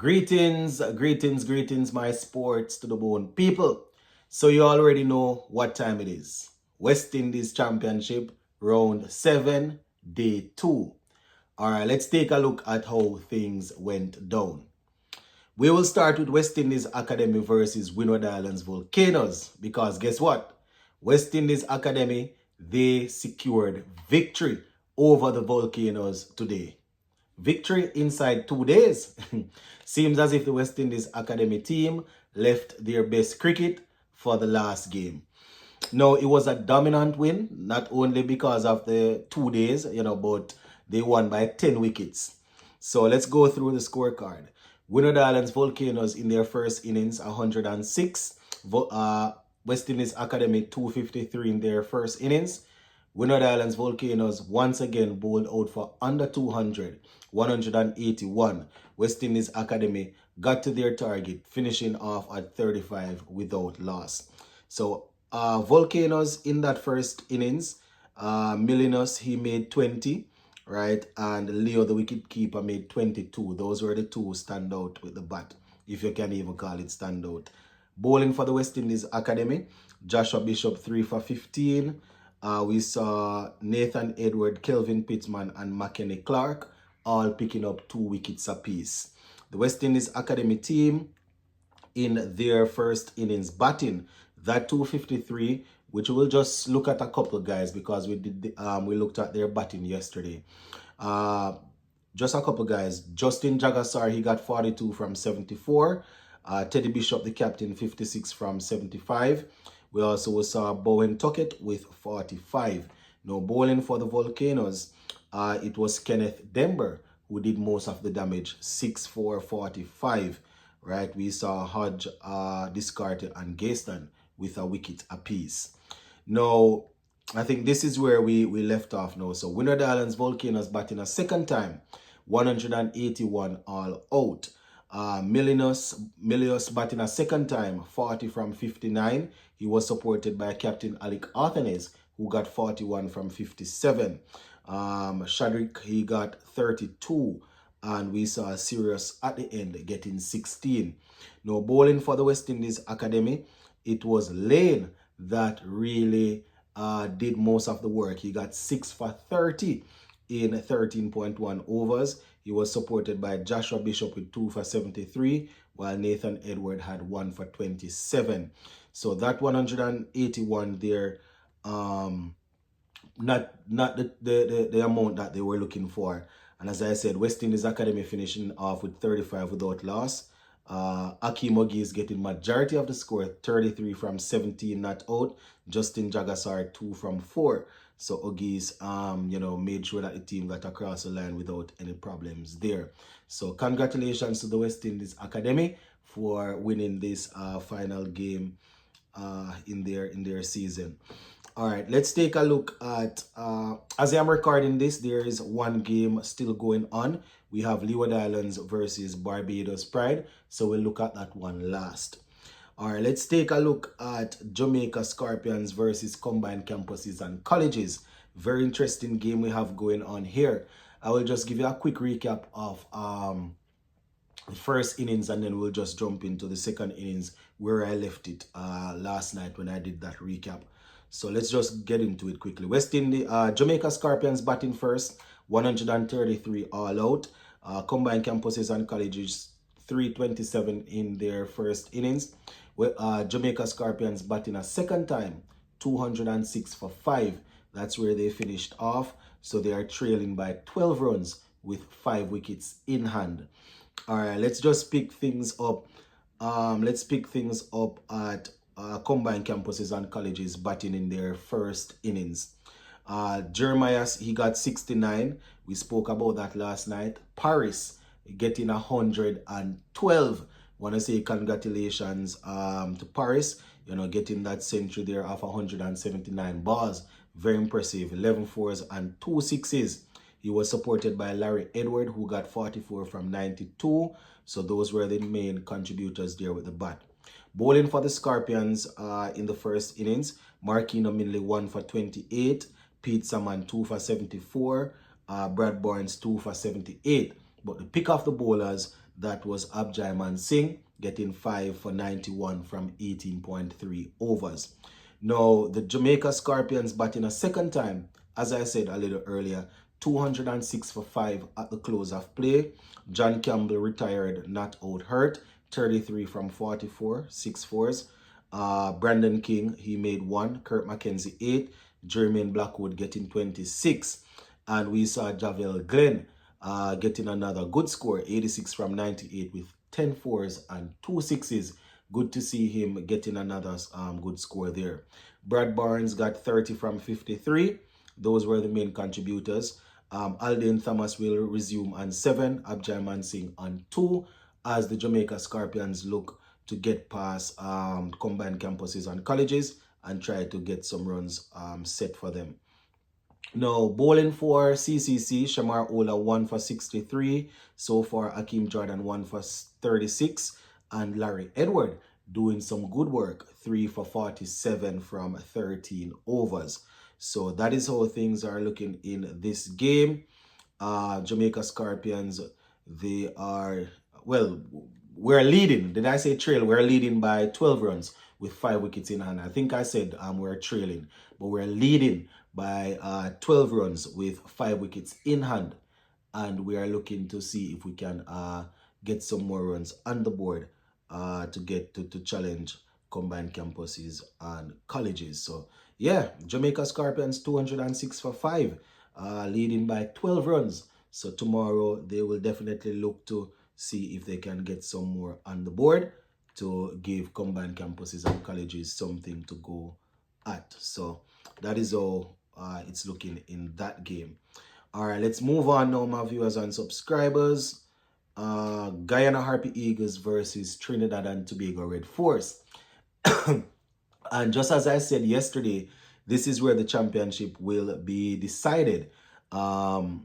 Greetings, my sports to the bone people. So you already know what time it is. West Indies Championship, round 7, day 2. All right, let's take a look at how things went down. We will start with West Indies Academy versus Windward Islands Volcanoes because guess what? West Indies Academy, they secured victory over the Volcanoes today. Victory inside 2 days. Seems as if the West Indies Academy team left their best cricket for the last game. Now, it was a dominant win, not only because of the 2 days, but they won by 10 wickets. So let's go through the scorecard. Windward Islands Volcanoes in their first innings, 106. West Indies Academy, 253 in their first innings. Windward Islands Volcanoes once again bowled out for under 200, 181. West Indies Academy got to their target, finishing off at 35 without loss. So Volcanoes in that first innings, Millinus, he made 20, right? And Leo, the wicketkeeper, made 22. Those were the two stand out with the bat, if you can even call it standout. Bowling for the West Indies Academy, Joshua Bishop 3 for 15. We saw Nathan Edward, Kelvin Pittman, and McKenny Clark all picking up 2 wickets apiece. The West Indies Academy team in their first innings batting, that 253, which we'll just look at a couple guys because we looked at their batting yesterday. Just a couple guys. Justin Jagassar, he got 42 from 74. Teddy Bishop, the captain, 56 from 75. We also saw Bowen Tuckett with 45. Now, bowling for the Volcanoes, it was Kenneth Denver who did most of the damage, 6 for 45. Right, we saw Hodge, Discarted, and Gayston with a wicket apiece. Now, I think this is where we left off now. So, Windward Islands Volcanoes batting a second time, 181 all out. Milius batting a second time, 40 from 59. He was supported by Captain Alec Arthanes, who got 41 from 57. Shadrick, he got 32. And we saw Sirius at the end getting 16. Now, bowling for the West Indies Academy, it was Lane that really did most of the work. He got 6 for 30 in 13.1 overs. He was supported by Joshua Bishop with 2 for 73, while Nathan Edward had 1 for 27. So that 181 there, not the amount that they were looking for. And as I said, West Indies Academy finishing off with 35 without loss. Akeem Ogie is getting majority of the score, 33 from 17 not out. Justin Jagassar, 2 from 4. So Ogie's, made sure that the team got across the line without any problems there. So congratulations to the West Indies Academy for winning this final game in their season. All right, let's take a look at, as I'm recording this, there is one game still going on. We have Leeward Islands versus Barbados Pride. So we'll look at that one last. All right, let's take a look at Jamaica Scorpions versus Combined Campuses and Colleges. Very interesting game we have going on here. I will just give you a quick recap of the first innings, and then we'll just jump into the second innings where I left it last night when I did that recap. So let's just get into it quickly. West Indies, Jamaica Scorpions batting first, 133 all out. Combined Campuses and Colleges, 327 in their first innings. Jamaica Scorpions batting a second time, 206 for 5. That's where they finished off. So they are trailing by 12 runs with 5 wickets in hand. All right, let's just pick things up. Let's pick things up at Combined Campuses and Colleges batting in their first innings. Jeremiah, he got 69. We spoke about that last night. Paris getting 112. Want to say congratulations to Paris, getting that century there of 179 balls. Very impressive. 11 fours and 2 sixes. He was supported by Larry Edward, who got 44 from 92. So those were the main contributors there with the bat. Bowling for the Scorpions in the first innings, Marquino Minley 1 for 28, Pete Salmon 2 for 74, Brad Barnes 2 for 78. But the pick of the bowlers, That was Abjaiman Singh getting 5 for 91 from 18.3 overs. Now, the Jamaica Scorpions batting a second time, as I said a little earlier, 206 for 5 at the close of play. John Campbell retired, not out hurt, 33 from 44, 6 fours. Brandon King, he made 1. Kurt McKenzie, 8. Jermaine Blackwood getting 26. And we saw Javel Glenn getting another good score, 86 from 98 with 10 fours and 2 sixes. Good to see him getting another good score there. Brad Barnes got 30 from 53. Those were the main contributors. Alden Thomas will resume on 7. Abjaiman Singh on 2 as the Jamaica Scorpions look to get past combined campuses and colleges and try to get some runs set for them. Now, bowling for CCC, Shamar Ola 1 for 63. So far, Akeem Jordan 1 for 36. And Larry Edward doing some good work, 3 for 47 from 13 overs. So that is how things are looking in this game. Jamaica Scorpions, they are, well, we're leading. Did I say trail? We're leading by 12 runs with 5 wickets in hand. I think I said we're trailing, but we're leading by 12 runs with 5 wickets in hand. And we are looking to see if we can get some more runs on the board to get to challenge combined campuses and colleges. So yeah, Jamaica Scorpions 206 for 5, leading by 12 runs. So tomorrow they will definitely look to see if they can get some more on the board to give combined campuses and colleges something to go at. So that is how it's looking in that game. All right, let's move on now, my viewers and subscribers. Guyana Harpy Eagles versus Trinidad and Tobago Red Force. And just as I said yesterday, this is where the championship will be decided. Guyana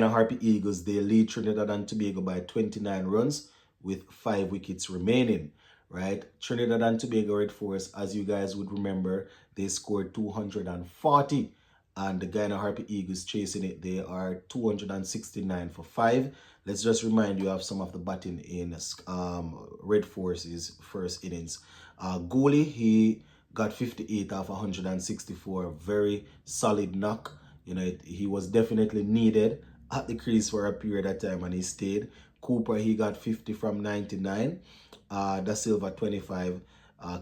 Harpy Eagles, they lead Trinidad and Tobago by 29 runs with 5 wickets remaining, right? Trinidad and Tobago Red Force, as you guys would remember, they scored 240. And the Guyana Harpy Eagles chasing it, they are 269 for 5. Let's just remind you of some of the batting in Red Force's first innings. Gooley, he got 58 off 164. Very solid knock. You know, he was definitely needed at the crease for a period of time and he stayed. Cooper, he got 50 from 99. Da Silva, 25.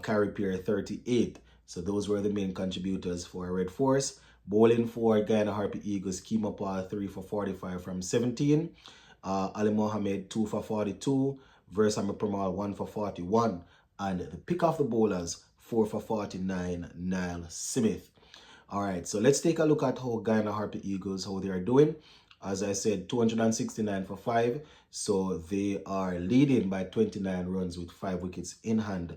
Carripier, 38. So those were the main contributors for Red Force. Bowling for Guyana Harpy Eagles, Kima Paul 3 for 45 from 17. Ali Mohammed 2 for 42. Versame Pramal 1 for 41. And the pick of the bowlers 4 for 49, Niall Smith. All right, so let's take a look at how Guyana Harpy Eagles, how they are doing. As I said, 269 for 5. So they are leading by 29 runs with 5 wickets in hand.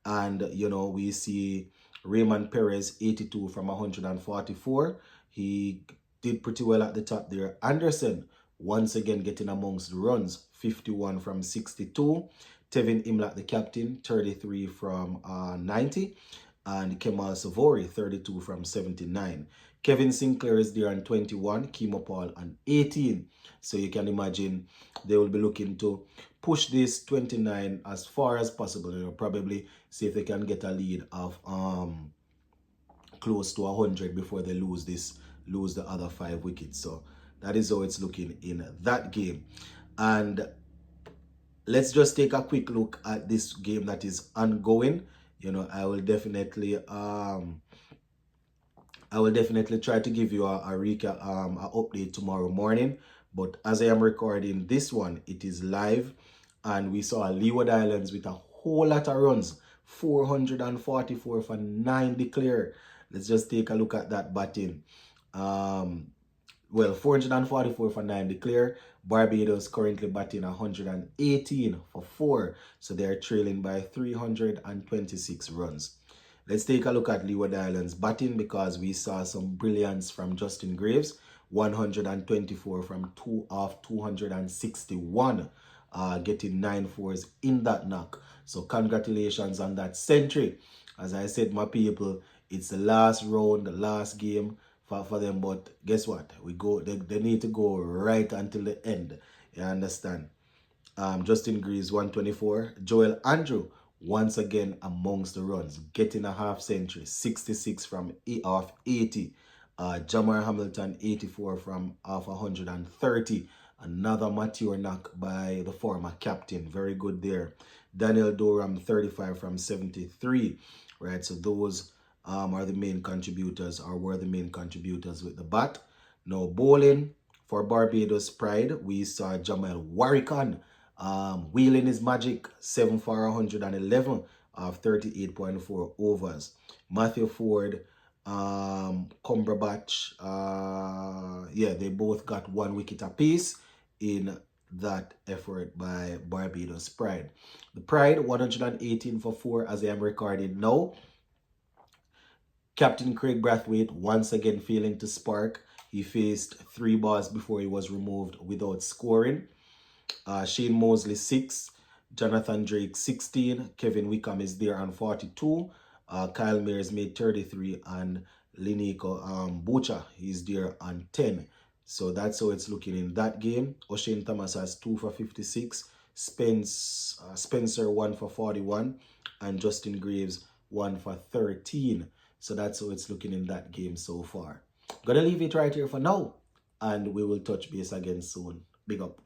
And, you know, we see Raymond Perez, 82 from 144. He did pretty well at the top there. Anderson, once again getting amongst the runs, 51 from 62. Tevin Imlak, the captain, 33 from 90. And Kemal Savori, 32 from 79. Kevin Sinclair is there on 21. Kimo Paul on 18. So you can imagine they will be looking to push this 29 as far as possible. You know, probably see if they can get a lead of close to 100 before they lose the other 5 wickets. So that is how it's looking in that game. And let's just take a quick look at this game that is ongoing. You know, I will definitely try to give you a recap, a update tomorrow morning. But as I am recording this one, it is live, and we saw Leeward Islands with a whole lot of runs, 444 for 9 declare. Let's just take a look at that batting. Well, 444 for 9 declare. Barbados currently batting 118 for 4. So they are trailing by 326 runs. Let's take a look at Leeward Islands batting because we saw some brilliance from Justin Graves. 124 from 2 off 261. Getting 9 fours in that knock. So congratulations on that century. As I said, my people, it's the last round, the last game for them, but guess what? They need to go right until the end. You understand? Justin Greaves 124. Joel Andrew once again amongst the runs, getting a half century, 66 from off 80. Jamar Hamilton 84 from off 130. Another mature knock by the former captain, very good there. Daniel Doram 35 from 73. Right, so those are the main contributors, or were the main contributors with the bat. Now bowling for Barbados Pride, we saw Jamel Warrican wheeling his magic, 7 for 111 of 38.4 overs. Matthew Ford, Cumberbatch, yeah, they both got 1 wicket apiece in that effort by Barbados Pride. The Pride, 118 for 4 as I am recording now. Captain Craig Brathwaite once again failing to spark. He faced 3 balls before he was removed without scoring. Shane Mosley 6, Jonathan Drake 16, Kevin Wickham is there on 42, Kyle Mears made 33, and Liniko Butcher is there on 10. So that's how it's looking in that game. O'Shane Thomas has 2 for 56, Spencer 1 for 41, and Justin Greaves 1 for 13. So that's how it's looking in that game so far. Gonna leave it right here for now, and we will touch base again soon. Big up.